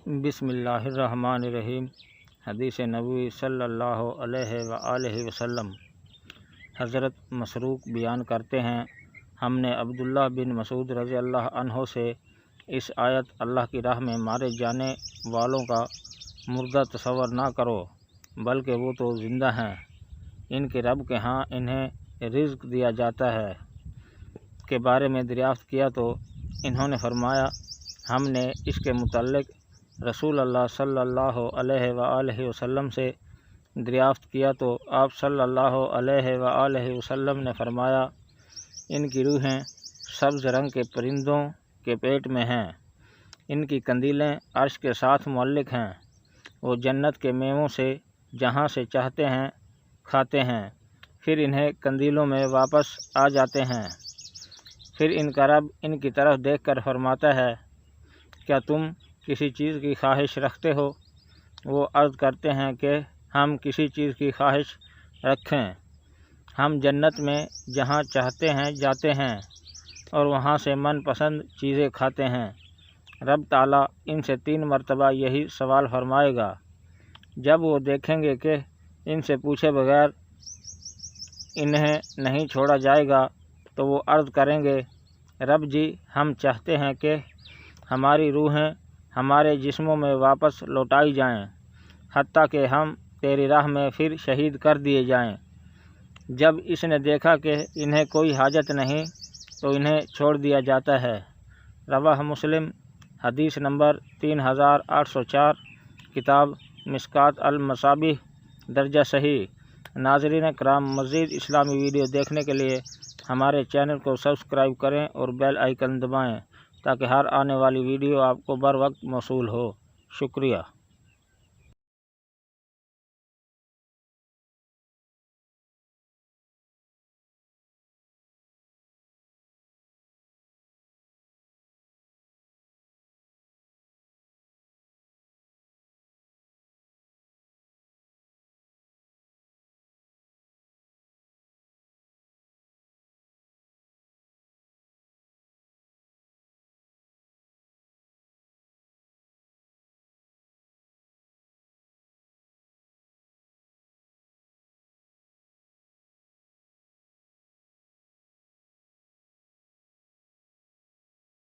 بسم اللہ الرحمن الرحیم۔ حدیث نبوی صلی اللہ علیہ وآلہ وسلم۔ حضرت مسروق بیان کرتے ہیں، ہم نے عبداللہ بن مسعود رضی اللہ عنہ سے اس آیت اللہ کی راہ میں مارے جانے والوں کا مردہ تصور نہ کرو، بلکہ وہ تو زندہ ہیں، ان کے رب کے ہاں انہیں رزق دیا جاتا ہے، کے بارے میں دریافت کیا تو انہوں نے فرمایا، ہم نے اس کے متعلق رسول اللہ صلی اللہ علیہ وآلہ وسلم سے دریافت کیا تو آپ صلی اللہ علیہ وآلہ وسلم نے فرمایا، ان کی روحیں سبز رنگ کے پرندوں کے پیٹ میں ہیں، ان کی قندیلیں عرش کے ساتھ معلق ہیں، وہ جنت کے میووں سے جہاں سے چاہتے ہیں کھاتے ہیں، پھر انہیں قندیلوں میں واپس آ جاتے ہیں، پھر ان کا رب ان کی طرف دیکھ کر فرماتا ہے، کیا تم کسی چیز کی خواہش رکھتے ہو؟ وہ عرض کرتے ہیں کہ ہم کسی چیز کی خواہش رکھیں، ہم جنت میں جہاں چاہتے ہیں جاتے ہیں اور وہاں سے من پسند چیزیں کھاتے ہیں۔ رب تعالیٰ ان سے 3 مرتبہ یہی سوال فرمائے گا۔ جب وہ دیکھیں گے کہ ان سے پوچھے بغیر انہیں نہیں چھوڑا جائے گا تو وہ عرض کریں گے، رب جی، ہم چاہتے ہیں کہ ہماری روحیں ہمارے جسموں میں واپس لوٹائی جائیں، حتیٰ کہ ہم تیری راہ میں پھر شہید کر دیے جائیں۔ جب اس نے دیکھا کہ انہیں کوئی حاجت نہیں تو انہیں چھوڑ دیا جاتا ہے۔ رواہ مسلم۔ حدیث نمبر 3804، کتاب مشکوٰۃ المصابیح، درجہ صحیح۔ ناظرین کرام، مزید اسلامی ویڈیو دیکھنے کے لیے ہمارے چینل کو سبسکرائب کریں اور بیل آئیکن دبائیں تاکہ ہر آنے والی ویڈیو آپ کو بر وقت موصول ہو۔ شکریہ۔